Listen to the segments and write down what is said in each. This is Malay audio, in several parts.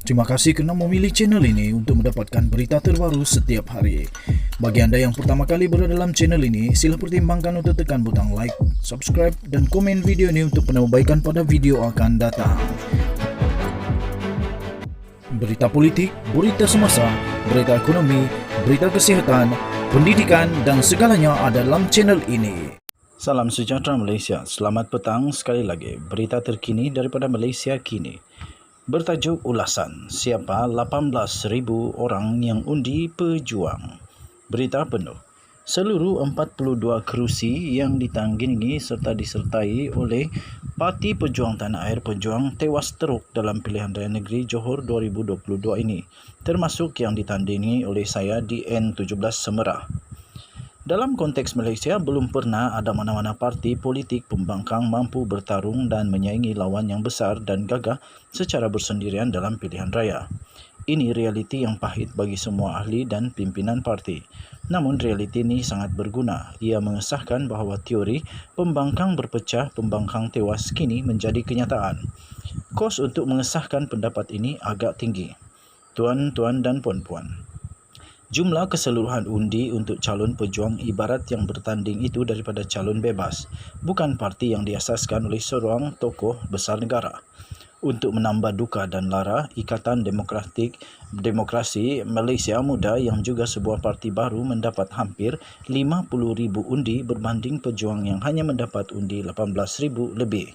Terima kasih kerana memilih channel ini untuk mendapatkan berita terbaru setiap hari. Bagi anda yang pertama kali berada dalam channel ini, sila pertimbangkan untuk tekan butang like, subscribe dan komen video ini untuk penambahbaikan pada video akan datang. Berita politik, berita semasa, berita ekonomi, berita kesihatan, pendidikan dan segalanya ada dalam channel ini. Salam sejahtera Malaysia, selamat petang sekali lagi. Berita terkini daripada Malaysia kini. Bertajuk ulasan, siapa 18,000 orang yang undi pejuang. Berita penuh. Seluruh 42 kerusi yang ditanggingi serta disertai oleh Parti Pejuang Tanah Air Pejuang tewas teruk dalam pilihan raya negeri Johor 2022 ini, termasuk yang ditandingi oleh saya di N17 Semerah. Dalam konteks Malaysia, belum pernah ada mana-mana parti politik pembangkang mampu bertarung dan menyaingi lawan yang besar dan gagah secara bersendirian dalam pilihan raya. Ini realiti yang pahit bagi semua ahli dan pimpinan parti. Namun realiti ini sangat berguna. Ia mengesahkan bahawa teori pembangkang berpecah, pembangkang tewas kini menjadi kenyataan. Kos untuk mengesahkan pendapat ini agak tinggi. Tuan-tuan dan puan-puan, jumlah keseluruhan undi untuk calon pejuang ibarat yang bertanding itu daripada calon bebas, bukan parti yang diasaskan oleh seorang tokoh besar negara. Untuk menambah duka dan lara, Ikatan Demokrasi Malaysia Muda yang juga sebuah parti baru mendapat hampir 50,000 undi berbanding pejuang yang hanya mendapat undi 18,000 lebih.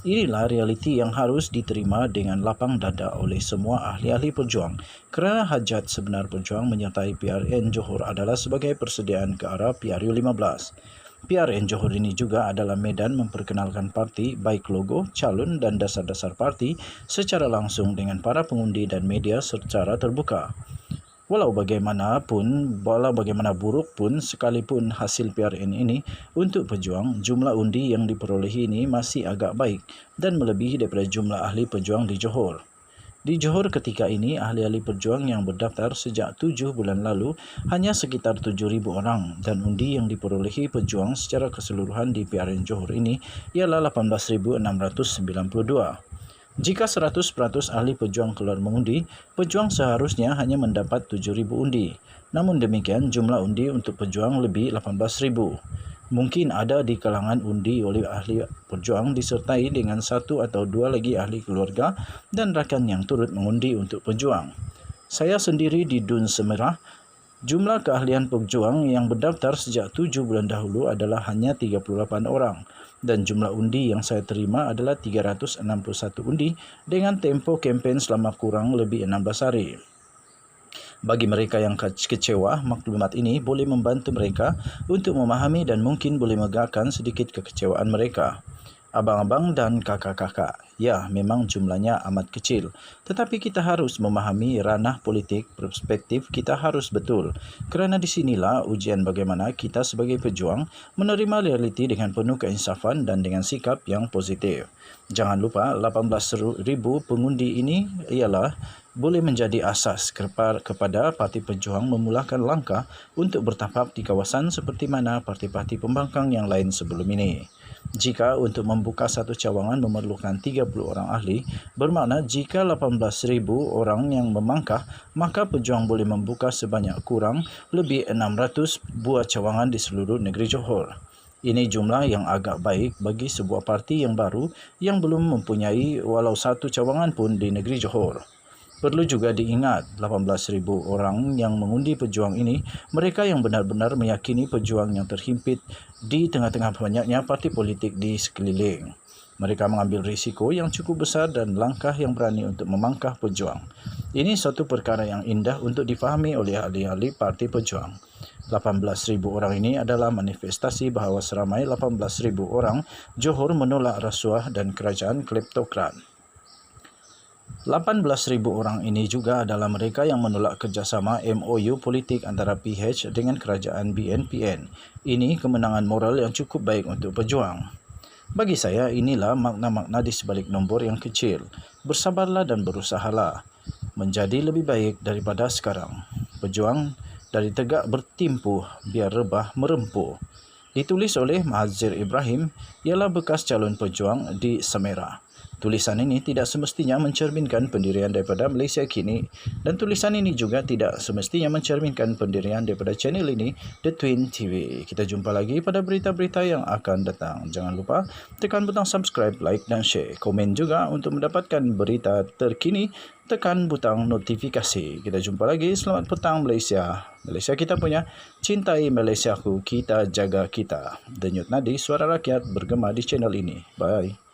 Inilah realiti yang harus diterima dengan lapang dada oleh semua ahli-ahli pejuang kerana hajat sebenar pejuang menyertai PRN Johor adalah sebagai persediaan ke arah PRU15. PRN Johor ini juga adalah medan memperkenalkan parti baik logo, calon dan dasar-dasar parti secara langsung dengan para pengundi dan media secara terbuka. Walau bagaimana buruk pun sekalipun hasil PRN ini untuk pejuang, jumlah undi yang diperolehi ini masih agak baik dan melebihi daripada jumlah ahli pejuang di Johor. Di Johor ketika ini, ahli-ahli pejuang yang berdaftar sejak 7 bulan lalu hanya sekitar 7,000 orang dan undi yang diperolehi pejuang secara keseluruhan di PRN Johor ini ialah 18,692. Jika 100% ahli pejuang keluar mengundi, pejuang seharusnya hanya mendapat 7,000 undi. Namun demikian, jumlah undi untuk pejuang lebih 18,000. Mungkin ada di kalangan undi oleh ahli pejuang disertai dengan satu atau dua lagi ahli keluarga dan rakan yang turut mengundi untuk pejuang. Saya sendiri di Dun Semerah, jumlah keahlian pejuang yang berdaftar sejak 7 bulan dahulu adalah hanya 38 orang. Dan jumlah undi yang saya terima adalah 361 undi dengan tempoh kempen selama kurang lebih 16 hari. Bagi mereka yang kecewa, maklumat ini boleh membantu mereka untuk memahami dan mungkin boleh megahkan sedikit kekecewaan mereka. Abang-abang dan kakak-kakak, ya memang jumlahnya amat kecil. Tetapi kita harus memahami ranah politik, perspektif kita harus betul. Kerana di sinilah ujian bagaimana kita sebagai pejuang menerima realiti dengan penuh keinsafan dan dengan sikap yang positif. Jangan lupa 18,000 pengundi ini ialah boleh menjadi asas kepada parti pejuang memulakan langkah untuk bertapak di kawasan seperti mana parti-parti pembangkang yang lain sebelum ini. Jika untuk membuka satu cawangan memerlukan 30 orang ahli, bermakna jika 18,000 orang yang memangkah, maka pejuang boleh membuka sebanyak kurang lebih 600 buah cawangan di seluruh negeri Johor. Ini jumlah yang agak baik bagi sebuah parti yang baru yang belum mempunyai walau satu cawangan pun di negeri Johor. Perlu juga diingat, 18,000 orang yang mengundi pejuang ini, mereka yang benar-benar meyakini pejuang yang terhimpit di tengah-tengah banyaknya parti politik di sekeliling. Mereka mengambil risiko yang cukup besar dan langkah yang berani untuk memangkah pejuang. Ini suatu perkara yang indah untuk difahami oleh ahli-ahli parti pejuang. 18,000 orang ini adalah manifestasi bahawa seramai 18,000 orang Johor menolak rasuah dan kerajaan kleptokrat. 18,000 orang ini juga adalah mereka yang menolak kerjasama MOU politik antara PH dengan kerajaan BNPN. Ini kemenangan moral yang cukup baik untuk pejuang. Bagi saya, inilah makna-makna di sebalik nombor yang kecil. Bersabarlah dan berusahalah menjadi lebih baik daripada sekarang. Pejuang dari tegak bertimpuh biar rebah merempuh. Ditulis oleh Mahazir Ibrahim, ialah bekas calon pejuang di Semerah. Tulisan ini tidak semestinya mencerminkan pendirian daripada Malaysia kini dan tulisan ini juga tidak semestinya mencerminkan pendirian daripada channel ini, The Twin TV. Kita jumpa lagi pada berita-berita yang akan datang. Jangan lupa tekan butang subscribe, like dan share. Komen juga untuk mendapatkan berita terkini. Tekan butang notifikasi. Kita jumpa lagi. Selamat petang Malaysia. Malaysia kita punya. Cintai Malaysiaku, kita jaga kita. Denyut nadi suara rakyat bergema di channel ini. Bye.